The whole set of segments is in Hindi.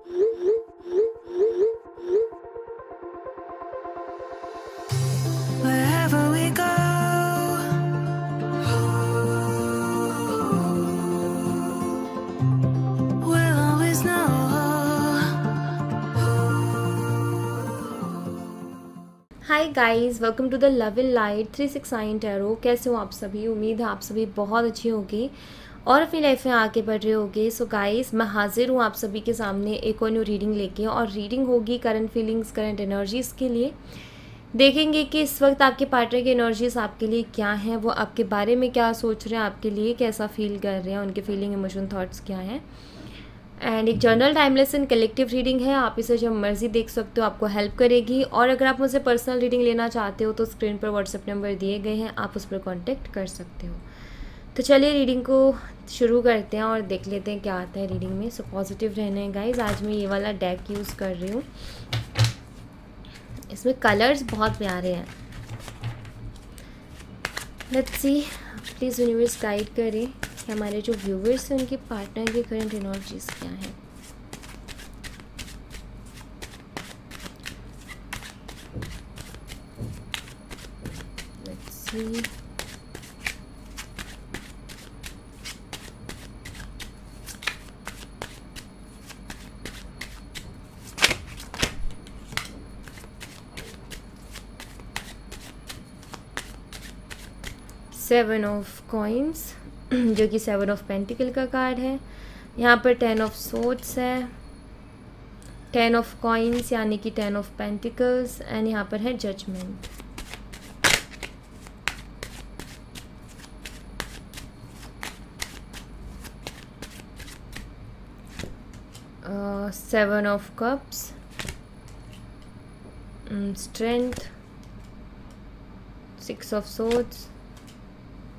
Wherever we go, we'll always know. Hi guys, welcome to the love in light 369 tarot. कैसे हो आप सभी? उम्मीद है आप सभी बहुत अच्छी होगी और अपनी लाइफ में आगे बढ़ रहे होगे। सो गाइस, मैं हाजिर हूँ आप सभी के सामने एक और न्यू रीडिंग लेके, और रीडिंग होगी करंट फीलिंग्स, करंट एनर्जीज़ के लिए। देखेंगे कि इस वक्त आपके पार्टनर की एनर्जीज आपके लिए क्या हैं, वो आपके बारे में क्या सोच रहे हैं, आपके लिए कैसा फील कर रहे हैं, उनके फीलिंग, इमोशन, थॉट्स क्या हैं। एंड एक general timeless and collective reading है, आप इसे जब मर्जी देख सकते हो, आपको हेल्प करेगी। और अगर आप मुझसे पर्सनल रीडिंग लेना चाहते हो तो स्क्रीन पर व्हाट्सएप नंबर दिए गए हैं, आप उस पर कॉन्टेक्ट कर सकते हो। तो चलिए रीडिंग को शुरू करते हैं और देख लेते हैं क्या आता है रीडिंग में। सो पॉजिटिव रहना है गाइज। आज मैं ये वाला डेक यूज़ कर रही हूँ, इसमें कलर्स बहुत प्यारे हैं। Let's see, please universe guide करें कि हमारे जो व्यूवर्स हैं उनके पार्टनर की करंट एनर्जीज क्या हैं। Let's see, seven of coins जो कि सेवन ऑफ पेंटिकल का कार्ड है। यहाँ पर 10 ऑफ सोर्ड्स है, 10 ऑफ कॉइन्स यानी कि 10 ऑफ पेंटिकल्स, एंड यहाँ पर है judgement. Seven of cups, strength, 6 of swords,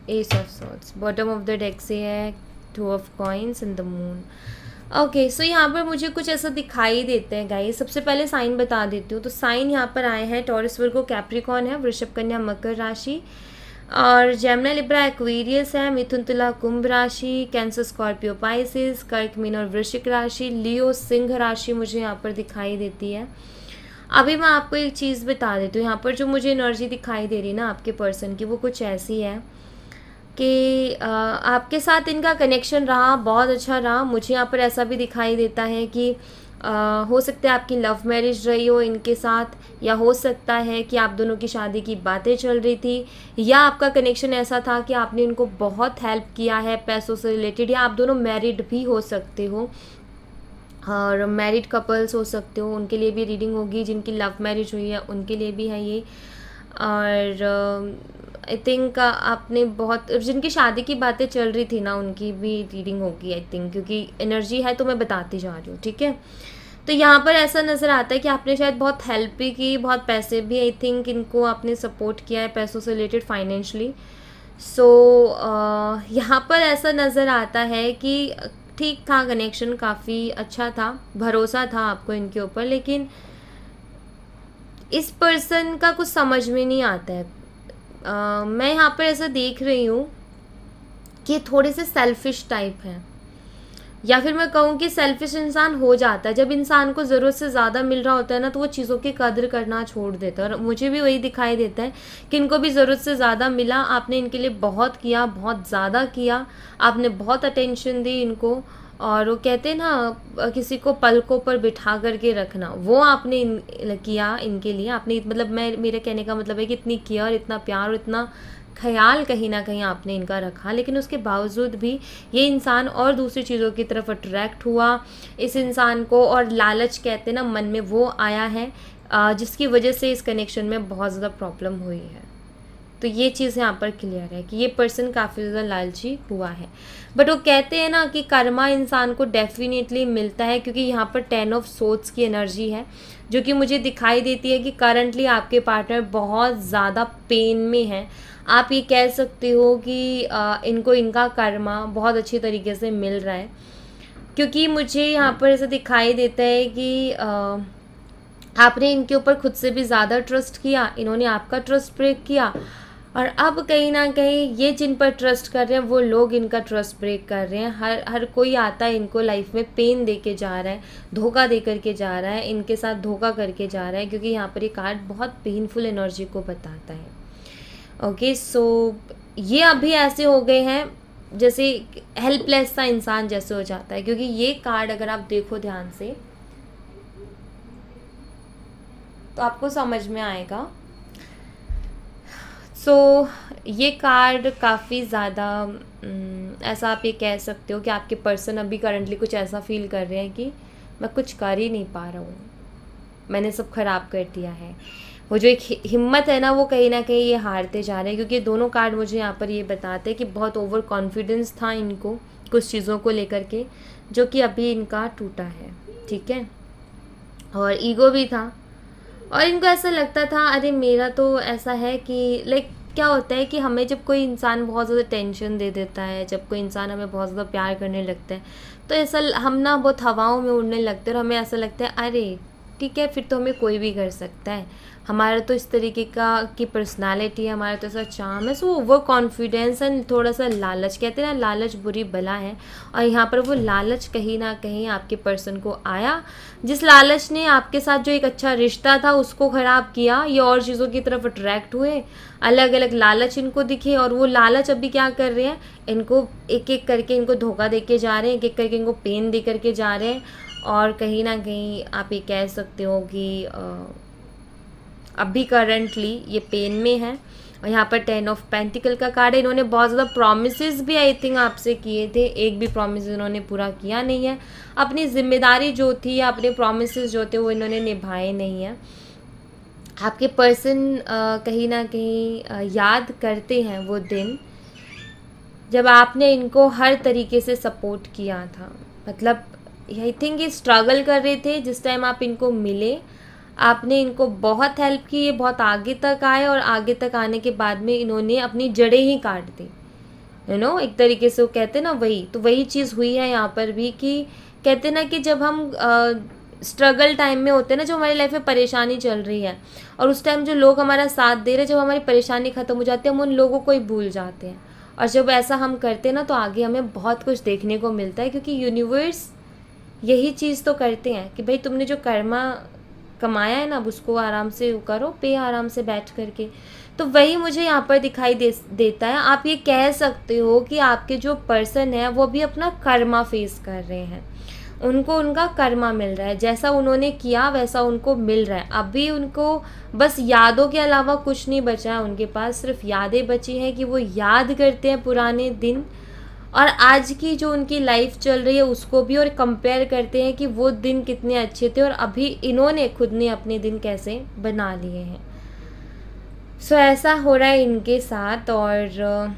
ace of swords. Bottom of the deck से है 2 of coins and the moon. Okay, so यहाँ पर मुझे कुछ ऐसा दिखाई देता है गाइस। सबसे पहले साइन बता देती हूँ। तो साइन यहाँ पर आए हैं टॉरस, वर्गो, कैप्रिकॉर्न है, वृषभ, कन्या, मकर राशि, और जेमिनी, लिब्रा, एक्वेरियस है, मिथुन, तुला, कुंभ राशि, कैंसर, स्कॉर्पियो, पाइसिस, कर्क, मीन और वृश्चिक राशि, लियो, सिंह राशि मुझे यहाँ पर दिखाई देती है। अभी मैं आपको एक चीज़ बता देती हूँ। यहाँ पर जो मुझे एनर्जी दिखाई दे रही है ना आपके पर्सन की, वो कुछ ऐसी है कि आपके साथ इनका कनेक्शन रहा, बहुत अच्छा रहा। मुझे यहाँ पर ऐसा भी दिखाई देता है कि हो सकता है आपकी लव मैरिज रही हो इनके साथ, या हो सकता है कि आप दोनों की शादी की बातें चल रही थी, या आपका कनेक्शन ऐसा था कि आपने इनको बहुत हेल्प किया है पैसों से रिलेटेड, या आप दोनों मैरिड भी हो सकते हो और मैरिड कपल्स हो सकते हो, उनके लिए भी रीडिंग होगी। जिनकी लव मैरिज हुई है उनके लिए भी है ये। और आई थिंक आपने बहुत, जिनकी शादी की बातें चल रही थी ना, उनकी भी रीडिंग होगी आई थिंक, क्योंकि एनर्जी है तो मैं बताती जा रही हूँ, ठीक है। तो यहाँ पर ऐसा नज़र आता है कि आपने शायद बहुत हेल्प भी की, बहुत पैसे भी आई थिंक इनको आपने सपोर्ट किया है पैसों से रिलेटेड, फाइनेंशली। सो यहाँ पर ऐसा नज़र आता है कि ठीक था, कनेक्शन काफ़ी अच्छा था, भरोसा था आपको इनके ऊपर, लेकिन इस पर्सन का कुछ समझ में नहीं आता है। मैं यहाँ पर ऐसा देख रही हूँ कि थोड़े से सेल्फिश टाइप हैं, या फिर मैं कहूँ कि सेल्फिश इंसान हो जाता है जब इंसान को ज़रूरत से ज़्यादा मिल रहा होता है ना, तो वो चीज़ों की कदर करना छोड़ देता है। और मुझे भी वही दिखाई देता है कि इनको भी ज़रूरत से ज़्यादा मिला, आपने इनके लिए बहुत किया, बहुत ज़्यादा किया, आपने बहुत अटेंशन दी इनको। और वो कहते हैं ना, किसी को पलकों पर बिठा करके रखना, वो आपने किया इनके लिए। आपने, मतलब मेरे कहने का मतलब है कि इतनी केयर, इतना प्यार और इतना ख्याल कहीं ना कहीं आपने इनका रखा, लेकिन उसके बावजूद भी ये इंसान और दूसरी चीज़ों की तरफ अट्रैक्ट हुआ इस इंसान को, और लालच कहते हैं ना मन में, वो आया है, जिसकी वजह से इस कनेक्शन में बहुत ज़्यादा प्रॉब्लम हुई है। तो ये चीज़ यहाँ पर क्लियर है कि ये पर्सन काफ़ी ज़्यादा लालची हुआ है। बट वो कहते हैं ना कि कर्मा इंसान को डेफिनेटली मिलता है, क्योंकि यहाँ पर 10 ऑफ सोर्ड्स की एनर्जी है, जो कि मुझे दिखाई देती है कि करंटली आपके पार्टनर बहुत ज़्यादा पेन में हैं। आप ये कह सकते हो कि इनको इनका कर्मा बहुत अच्छी तरीके से मिल रहा है, क्योंकि मुझे यहाँ पर ऐसा दिखाई देता है कि आपने इनके ऊपर खुद से भी ज़्यादा ट्रस्ट किया, इन्होंने आपका ट्रस्ट ब्रेक किया, और अब कहीं ना कहीं ये जिन पर ट्रस्ट कर रहे हैं वो लोग इनका ट्रस्ट ब्रेक कर रहे हैं। हर कोई आता है इनको लाइफ में पेन दे के जा रहा है, धोखा दे करके जा रहा है, इनके साथ धोखा करके जा रहा है, क्योंकि यहाँ पर ये कार्ड बहुत पेनफुल एनर्जी को बताता है। ओके, सो ये अभी ऐसे हो गए हैं जैसे हेल्पलेस सा इंसान जैसे हो जाता है, क्योंकि ये कार्ड अगर आप देखो ध्यान से तो आपको समझ में आएगा। सो ये कार्ड काफ़ी ज़्यादा ऐसा आप ये कह सकते हो कि आपके पर्सन अभी करंटली कुछ ऐसा फील कर रहे हैं कि मैं कुछ कर ही नहीं पा रहा हूँ, मैंने सब खराब कर दिया है। वो जो एक हिम्मत है ना वो कहीं ना कहीं ये हारते जा रहे हैं, क्योंकि दोनों कार्ड मुझे यहाँ पर ये बताते हैं कि बहुत ओवर कॉन्फिडेंस था इनको कुछ चीज़ों को लेकर के, जो कि अभी इनका टूटा है। ठीक है, और ईगो भी था, और इनको ऐसा लगता था अरे मेरा तो ऐसा है कि लाइक क्या होता है कि हमें जब कोई इंसान बहुत ज़्यादा टेंशन दे देता है, जब कोई इंसान हमें बहुत ज़्यादा प्यार करने लगता है, तो ऐसा हम ना बहुत हवाओं में उड़ने लगते हैं और हमें ऐसा लगता है अरे ठीक है फिर तो हमें कोई भी कर सकता है, हमारा तो इस तरीके की पर्सनालिटी है, हमारा तो ऐसा चार्म है। सो ओवर कॉन्फिडेंस एंड थोड़ा सा लालच, कहते हैं ना लालच बुरी बला है, और यहाँ पर वो लालच कहीं ना कहीं आपके पर्सन को आया, जिस लालच ने आपके साथ जो एक अच्छा रिश्ता था उसको ख़राब किया। ये और चीज़ों की तरफ अट्रैक्ट हुए, अलग अलग लालच इनको दिखे, और वो लालच अभी क्या कर रहे हैं, इनको एक एक करके इनको धोखा दे के जा रहे हैं, एक एक करके इनको पेन दे करके जा रहे हैं। और कहीं ना कहीं आप ये कह सकते हो कि अभी करंटली ये पेन में है। और यहाँ पर 10 ऑफ पेंटिकल का कार्ड है। इन्होंने बहुत ज़्यादा प्रॉमिसेस भी आई थिंक आपसे किए थे, एक भी प्रॉमिस इन्होंने पूरा किया नहीं है, अपनी जिम्मेदारी जो थी या अपने प्रॉमिसेस जो थे वो इन्होंने निभाए नहीं हैं। आपके पर्सन कहीं ना कहीं याद करते हैं वो दिन जब आपने इनको हर तरीके से सपोर्ट किया था। मतलब आई थिंक ये स्ट्रगल कर रहे थे जिस टाइम आप इनको मिले, आपने इनको बहुत हेल्प की, ये बहुत आगे तक आए, और आगे तक आने के बाद में इन्होंने अपनी जड़ें ही काट दी। यू नो एक तरीके से वो कहते ना वही चीज़ हुई है यहाँ पर भी, कि कहते ना कि जब हम स्ट्रगल टाइम में होते हैं ना, जो हमारी लाइफ में परेशानी चल रही है और उस टाइम जो लोग हमारा साथ दे रहे हैं, जब हमारी परेशानी ख़त्म हो जाती है हम उन लोगों को ही भूल जाते हैं। और जब ऐसा हम करते हैं ना तो आगे हमें बहुत कुछ देखने को मिलता है, क्योंकि यूनिवर्स यही चीज़ तो करते हैं कि भाई तुमने जो कर्मा कमाया है ना अब उसको आराम से करो, पे आराम से बैठ करके। तो वही मुझे यहाँ पर दिखाई देता है। आप ये कह सकते हो कि आपके जो पर्सन है वो भी अपना कर्मा फेस कर रहे हैं, उनको उनका कर्मा मिल रहा है, जैसा उन्होंने किया वैसा उनको मिल रहा है। अभी उनको बस यादों के अलावा कुछ नहीं बचा है, उनके पास सिर्फ यादें बची हैं कि वो याद करते हैं पुराने दिन और आज की जो उनकी लाइफ चल रही है उसको भी, और कंपेयर करते हैं कि वो दिन कितने अच्छे थे और अभी इन्होंने खुद ने अपने दिन कैसे बना लिए हैं। सो ऐसा हो रहा है इनके साथ। और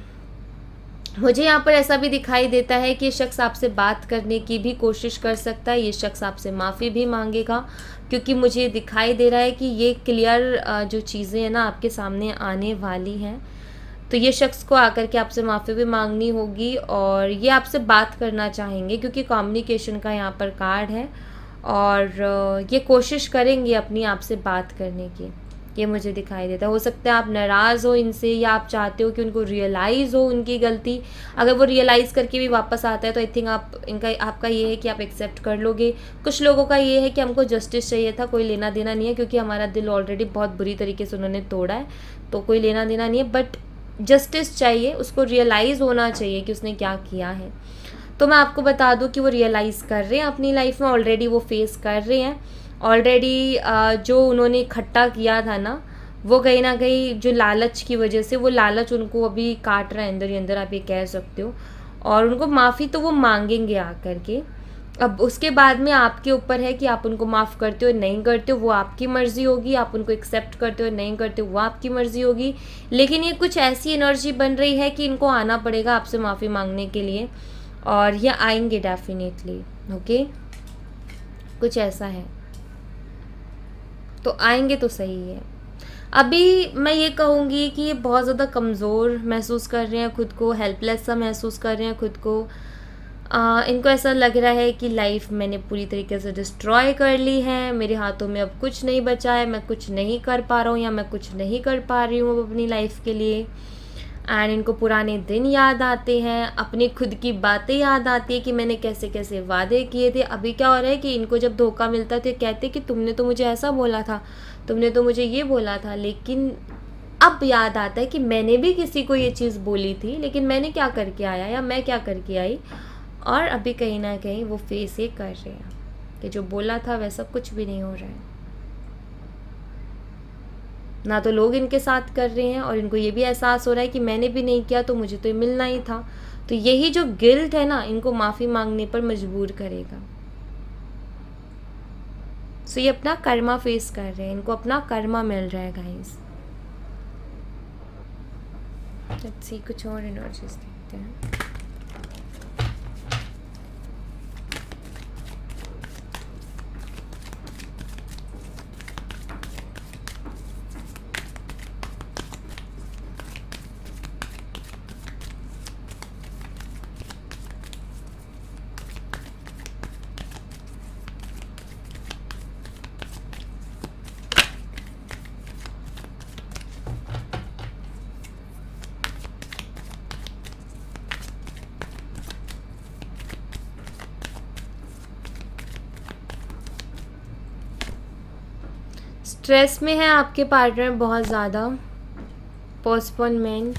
मुझे यहाँ पर ऐसा भी दिखाई देता है कि ये शख्स आपसे बात करने की भी कोशिश कर सकता है, ये शख्स आपसे माफ़ी भी मांगेगा, क्योंकि मुझे दिखाई दे रहा है कि ये क्लियर जो चीज़ें हैं ना आपके सामने आने वाली हैं। तो ये शख्स को आकर के आपसे माफ़ी भी मांगनी होगी और ये आपसे बात करना चाहेंगे, क्योंकि कम्युनिकेशन का यहाँ पर कार्ड है, और ये कोशिश करेंगे अपनी आपसे बात करने की, ये मुझे दिखाई देता है। हो सकता है आप नाराज़ हो इनसे, या आप चाहते हो कि उनको रियलाइज़ हो उनकी गलती। अगर वो रियलाइज़ करके भी वापस आता है तो आई थिंक आपका ये है कि आप एक्सेप्ट कर लोगे। कुछ लोगों का ये है कि हमको जस्टिस चाहिए था, कोई लेना देना नहीं है, क्योंकि हमारा दिल ऑलरेडी बहुत बुरी तरीके से उन्होंने तोड़ा है, तो कोई लेना देना नहीं है, बट जस्टिस चाहिए, उसको रियलाइज़ होना चाहिए कि उसने क्या किया है। तो मैं आपको बता दूं कि वो रियलाइज़ कर रहे हैं अपनी लाइफ में, ऑलरेडी वो फेस कर रहे हैं। ऑलरेडी जो उन्होंने इकट्ठा किया था ना, वो कहीं ना कहीं जो लालच की वजह से, वो लालच उनको अभी काट रहा है अंदर ही अंदर, आप ये कह सकते हो। और उनको माफ़ी तो वो मांगेंगे आकर के। अब उसके बाद में आपके ऊपर है कि आप उनको माफ़ करते हो नहीं करते हो, वो आपकी मर्ज़ी होगी। आप उनको एक्सेप्ट करते हो नहीं करते हो, वो आपकी मर्ज़ी होगी। लेकिन ये कुछ ऐसी एनर्जी बन रही है कि इनको आना पड़ेगा आपसे माफ़ी मांगने के लिए, और ये आएंगे डेफिनेटली। ओके, कुछ ऐसा है, तो आएंगे तो सही है। अभी मैं ये कहूँगी कि ये बहुत ज़्यादा कमज़ोर महसूस कर रहे हैं खुद को, हेल्पलेस सा महसूस कर रहे हैं खुद को। इनको ऐसा लग रहा है कि लाइफ मैंने पूरी तरीके से डिस्ट्रॉय कर ली है, मेरे हाथों में अब कुछ नहीं बचा है, मैं कुछ नहीं कर पा रहा हूँ या मैं कुछ नहीं कर पा रही हूँ अपनी लाइफ के लिए। एंड इनको पुराने दिन याद आते हैं, अपनी खुद की बातें याद आती है कि मैंने कैसे कैसे वादे किए थे। अभी क्या हो रहा है कि इनको जब धोखा मिलता है तो ये कहते कि तुमने तो मुझे ऐसा बोला था, तुमने तो मुझे ये बोला था, लेकिन अब याद आता है कि मैंने भी किसी को ये चीज़ बोली थी, लेकिन मैंने क्या करके आया या मैं क्या करके आई। और अभी कहीं ना कहीं वो फेस ये कर रहे हैं कि जो बोला था वैसा कुछ भी नहीं हो रहा है। ना तो लोग इनके साथ कर रहे हैं और इनको ये भी एहसास हो रहा है कि मैंने भी नहीं किया तो मुझे तो ये मिलना ही था। तो यही जो गिल्ट है ना, इनको माफ़ी मांगने पर मजबूर करेगा। सो ये अपना कर्मा फेस कर रहे हैं, इनको अपना कर्मा मिल रहा है गाइस। लेट्स सी कुछ और एनर्जीज देखते हैं। स्ट्रेस में है आपके पार्टनर बहुत ज़्यादा, पोस्टपोनमेंट,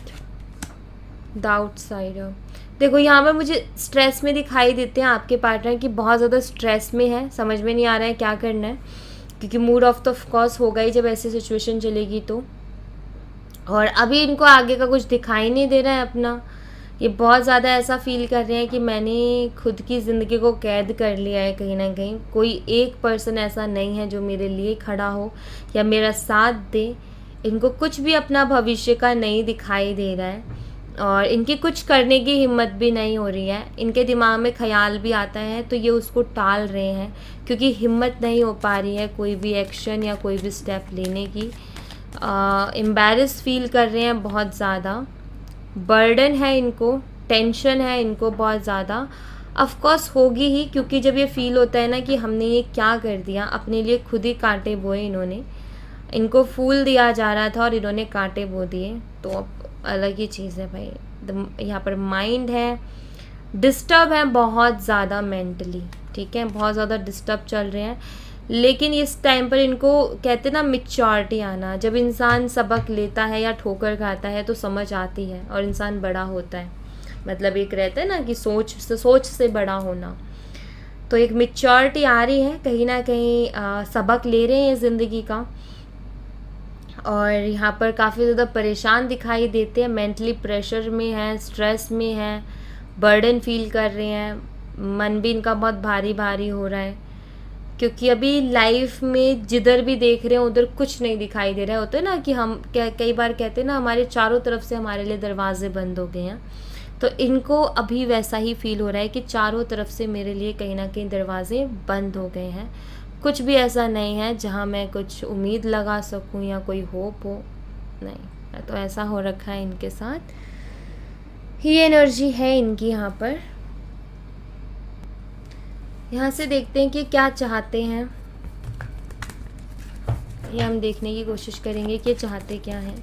द आउटसाइडर। देखो यहाँ पर मुझे स्ट्रेस में दिखाई देते हैं आपके पार्टनर की, बहुत ज़्यादा स्ट्रेस में है, समझ में नहीं आ रहा है क्या करना है, क्योंकि मूड ऑफ तो ऑफकोर्स होगा ही जब ऐसी सिचुएशन चलेगी तो। और अभी इनको आगे का कुछ दिखाई नहीं दे रहा है अपना। ये बहुत ज़्यादा ऐसा फील कर रहे हैं कि मैंने खुद की ज़िंदगी को कैद कर लिया है कहीं ना कहीं। कोई एक पर्सन ऐसा नहीं है जो मेरे लिए खड़ा हो या मेरा साथ दे। इनको कुछ भी अपना भविष्य का नहीं दिखाई दे रहा है और इनकी कुछ करने की हिम्मत भी नहीं हो रही है। इनके दिमाग में ख्याल भी आता है तो ये उसको टाल रहे हैं, क्योंकि हिम्मत नहीं हो पा रही है कोई भी एक्शन या कोई भी स्टेप लेने की। एम्बैरेस फील कर रहे हैं बहुत ज़्यादा, बर्डन है इनको, टेंशन है इनको बहुत ज़्यादा। ऑफकोर्स होगी ही, क्योंकि जब ये फील होता है ना कि हमने ये क्या कर दिया, अपने लिए खुद ही कांटे बोए इन्होंने। इनको फूल दिया जा रहा था और इन्होंने कांटे बो दिए, तो अब अलग ही चीज़ है भाई। यहाँ पर माइंड है, डिस्टर्ब है बहुत ज़्यादा मेंटली, ठीक है, बहुत ज़्यादा डिस्टर्ब चल रहे हैं। लेकिन इस टाइम पर इनको कहते ना मैच्योरिटी आना। जब इंसान सबक लेता है या ठोकर खाता है तो समझ आती है और इंसान बड़ा होता है। मतलब एक रहता है ना कि सोच से बड़ा होना। तो एक मैच्योरिटी आ रही है कहीं ना कहीं, सबक ले रहे हैं ज़िंदगी का। और यहाँ पर काफ़ी ज़्यादा परेशान दिखाई देते हैं, मेंटली प्रेशर में है, स्ट्रेस में है, बर्डन फील कर रहे हैं, मन भी इनका बहुत भारी भारी हो रहा है, क्योंकि अभी लाइफ में जिधर भी देख रहे हैं उधर कुछ नहीं दिखाई दे रहा है। होता है ना कि हम कई बार कहते हैं ना हमारे चारों तरफ से हमारे लिए दरवाजे बंद हो गए हैं, तो इनको अभी वैसा ही फील हो रहा है कि चारों तरफ से मेरे लिए कहीं ना कहीं दरवाजे बंद हो गए हैं। कुछ भी ऐसा नहीं है जहाँ मैं कुछ उम्मीद लगा सकूँ या कोई होप हो, नहीं। तो ऐसा हो रखा है इनके साथ, ही एनर्जी है इनकी यहाँ पर। यहाँ से देखते हैं कि क्या चाहते हैं, ये हम देखने की कोशिश करेंगे कि चाहते क्या हैं।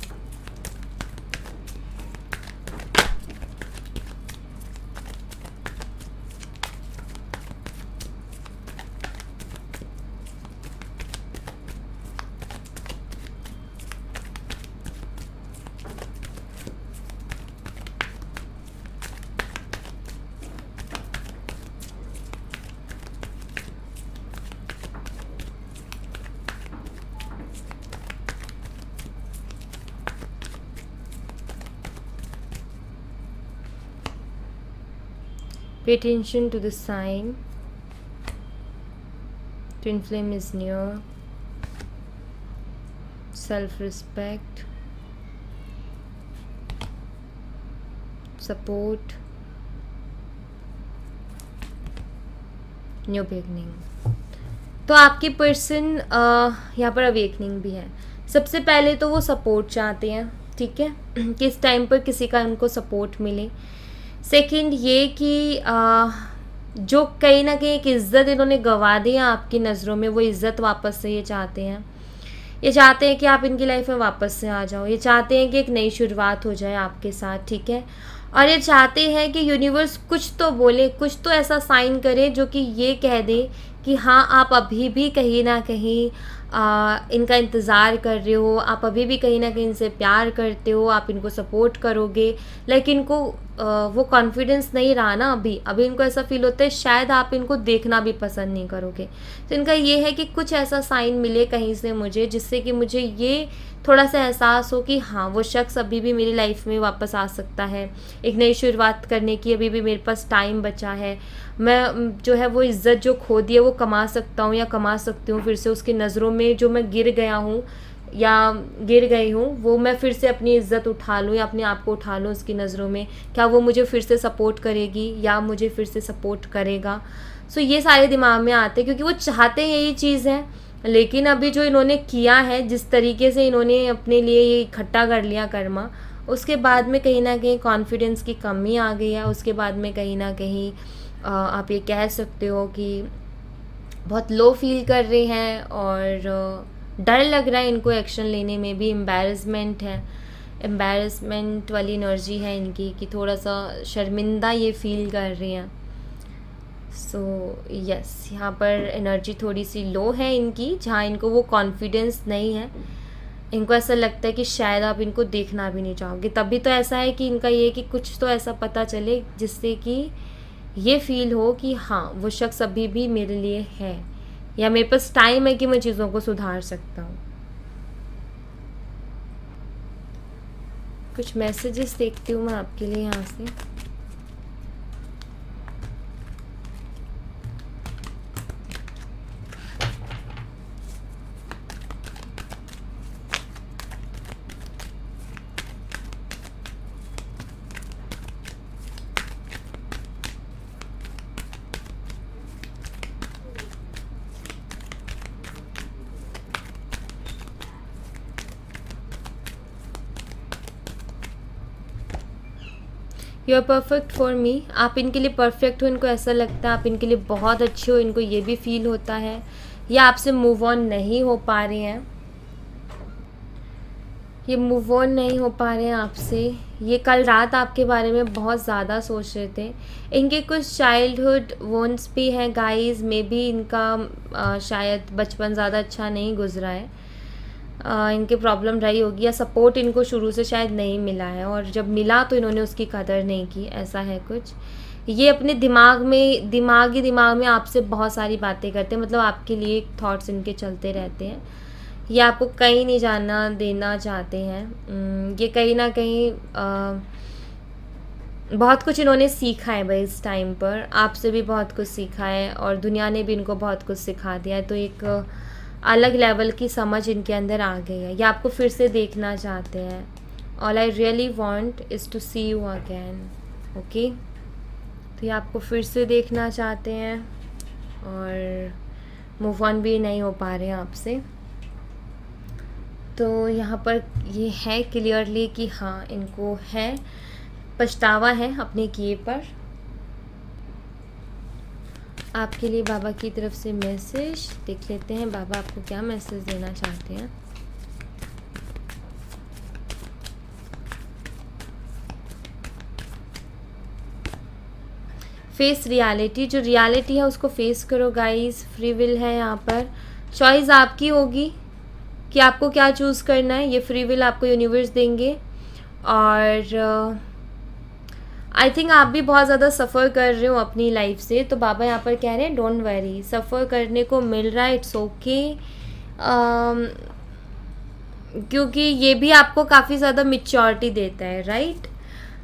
Pay attention to the sign. Twin flame is near. Self-respect, support, new beginning. तो आपकी पर्सन यहाँ पर अवेकनिंग भी है। सबसे पहले तो वो सपोर्ट चाहते हैं, ठीक है, कि इस टाइम पर किसी का उनको सपोर्ट मिले। सेकंड ये कि जो कहीं ना कहीं एक इज़्ज़त इन्होंने गंवा दी है आपकी नज़रों में, वो इज़्ज़त वापस से ये चाहते हैं। ये चाहते हैं कि आप इनकी लाइफ में वापस से आ जाओ, ये चाहते हैं कि एक नई शुरुआत हो जाए आपके साथ, ठीक है। और ये चाहते हैं कि यूनिवर्स कुछ तो बोले, कुछ तो ऐसा साइन करे जो कि ये कह दे कि हाँ आप अभी भी कहीं ना कहीं इनका इंतज़ार कर रहे हो, आप अभी भी कहीं ना कहीं इनसे प्यार करते हो, आप इनको सपोर्ट करोगे। लेकिन इनको वो कॉन्फिडेंस नहीं रहा ना अभी इनको ऐसा फील होता है शायद आप इनको देखना भी पसंद नहीं करोगे। तो इनका ये है कि कुछ ऐसा साइन मिले कहीं से मुझे, जिससे कि मुझे ये थोड़ा सा एहसास हो कि हाँ वो शख्स अभी भी मेरी लाइफ में वापस आ सकता है, एक नई शुरुआत करने की अभी भी मेरे पास टाइम बचा है, मैं जो है वो इज़्ज़त जो खो दी है वो कमा सकता हूँ या कमा सकती हूँ फिर से, उसकी नज़रों में जो मैं गिर गया हूँ या गिर गई हूँ वो मैं फिर से अपनी इज़्ज़त उठा लूँ या अपने आप को उठा लूँ उसकी नज़रों में। क्या वो मुझे फिर से सपोर्ट करेगी या मुझे फिर से सपोर्ट करेगा। सो ये सारे दिमाग में आते हैं क्योंकि वो चाहते हैं यही चीज़ है। लेकिन अभी जो इन्होंने किया है, जिस तरीके से इन्होंने अपने लिए ये इकट्ठा कर लिया कर्मा, उसके बाद में कहीं ना कहीं कॉन्फिडेंस की कमी आ गई है। उसके बाद में कहीं ना कहीं आप ये कह सकते हो कि बहुत लो फील कर रहे हैं और डर लग रहा है इनको एक्शन लेने में भी, एम्बैरसमेंट है, एम्बैरसमेंट वाली एनर्जी है इनकी कि थोड़ा सा शर्मिंदा ये फील कर रही हैं। सो यस, यहाँ पर एनर्जी थोड़ी सी लो है इनकी, जहाँ इनको वो कॉन्फिडेंस नहीं है। इनको ऐसा लगता है कि शायद आप इनको देखना भी नहीं चाहोगे। तभी तो ऐसा है कि इनका ये कि कुछ तो ऐसा पता चले जिससे कि ये फील हो कि हाँ वो शख्स अभी भी मेरे लिए है या मेरे पास टाइम है कि मैं चीज़ों को सुधार सकता हूँ। कुछ मैसेजेस देखती हूँ मैं आपके लिए यहाँ से। You are perfect for me, आप इनके लिए परफेक्ट हो, इनको ऐसा लगता है आप इनके लिए बहुत अच्छे हो, इनको ये भी फील होता है। ये आपसे मूव ऑन नहीं हो पा रहे हैं, ये मूव ऑन नहीं हो पा रहे हैं आपसे। ये कल रात आपके बारे में बहुत ज़्यादा सोच रहे थे। इनके कुछ चाइल्डहुड वोन्स भी हैं गाइस, मे बी इनका शायद बचपन ज़्यादा अच्छा नहीं गुजरा है, इनके प्रॉब्लम रही होगी या सपोर्ट इनको शुरू से शायद नहीं मिला है और जब मिला तो इन्होंने उसकी कदर नहीं की, ऐसा है कुछ। ये अपने दिमाग में आपसे बहुत सारी बातें करते हैं, मतलब आपके लिए थॉट्स इनके चलते रहते हैं। ये आपको कहीं नहीं जाना देना चाहते हैं। ये कहीं ना कहीं बहुत कुछ इन्होंने सीखा है भाई इस टाइम पर, आपसे भी बहुत कुछ सीखा है और दुनिया ने भी इनको बहुत कुछ सिखा दिया है। तो एक अलग लेवल की समझ इनके अंदर आ गई है। ये आपको फिर से देखना चाहते हैं। All I really want is to see you again, okay. तो ये आपको फिर से देखना चाहते हैं और मूव ऑन भी नहीं हो पा रहे हैं आपसे। तो यहाँ पर ये है क्लियरली कि हाँ इनको है पछतावा है अपने किए पर। आपके लिए बाबा की तरफ से मैसेज देख लेते हैं, बाबा आपको क्या मैसेज देना चाहते हैं। फेस रियलिटी, जो रियलिटी है उसको फेस करो गाइस। फ्री विल है यहाँ पर, चॉइस आपकी होगी कि आपको क्या चूज़ करना है। ये फ्री विल आपको यूनिवर्स देंगे और आई थिंक आप भी बहुत ज़्यादा सफ़र कर रहे हो अपनी लाइफ से, तो बाबा यहाँ पर कह रहे हैं डोंट वरी, सफ़र करने को मिल रहा है, इट्स ओके। क्योंकि ये भी आपको काफ़ी ज़्यादा मैच्योरिटी देता है, राइट।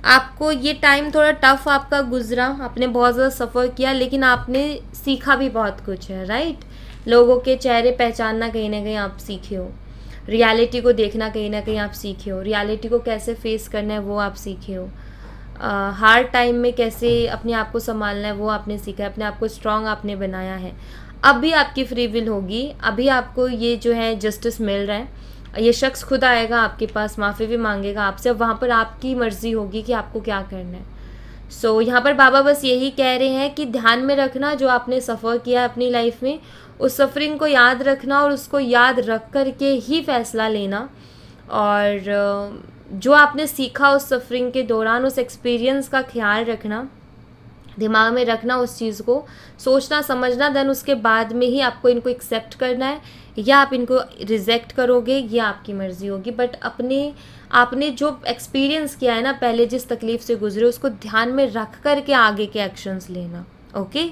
आपको ये टाइम थोड़ा टफ आपका गुजरा, आपने बहुत ज़्यादा सफ़र किया लेकिन आपने सीखा भी बहुत कुछ है, राइट। लोगों के चेहरे पहचानना कहीं ना कहीं आप सीखे हो, रियलिटी को देखना कहीं ना कहीं आप सीखे हो, रियलिटी को कैसे फेस करना है वो आप सीखे हो, हार्ड टाइम में कैसे अपने आप को संभालना है वो आपने सीखा है, अपने आप को स्ट्रॉन्ग आपने बनाया है। अब भी आपकी फ्री विल होगी, अभी आपको ये जो है जस्टिस मिल रहा है। ये शख्स खुद आएगा आपके पास, माफ़ी भी मांगेगा आपसे, अब वहाँ पर आपकी मर्ज़ी होगी कि आपको क्या करना है। सो यहाँ पर बाबा बस यही कह रहे हैं कि ध्यान में रखना जो आपने सफ़र किया अपनी लाइफ में, उस सफ़रिंग को याद रखना और उसको याद रख कर के ही फ़ैसला लेना। और जो आपने सीखा उस सफ़रिंग के दौरान, उस एक्सपीरियंस का ख्याल रखना, दिमाग में रखना उस चीज़ को, सोचना समझना, देन उसके बाद में ही आपको इनको एक्सेप्ट करना है या आप इनको रिजेक्ट करोगे, ये आपकी मर्ज़ी होगी। बट आपने जो एक्सपीरियंस किया है ना, पहले जिस तकलीफ़ से गुजरे, उसको ध्यान में रख कर के आगे के एक्शंस लेना। ओके,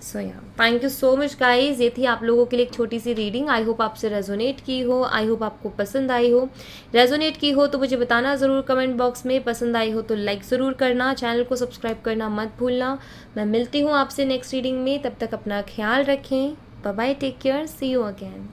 सो या thank you so much guys. ये थी आप लोगों के लिए एक छोटी सी रीडिंग। आई होप आपसे रेजोनेट की हो, आई होप आपको पसंद आई हो। रेजोनेट की हो तो मुझे बताना ज़रूर कमेंट बॉक्स में, पसंद आई हो तो लाइक ज़रूर करना, चैनल को सब्सक्राइब करना मत भूलना। मैं मिलती हूँ आपसे नेक्स्ट रीडिंग में, तब तक अपना ख्याल रखें। Bye bye, take care, see you again.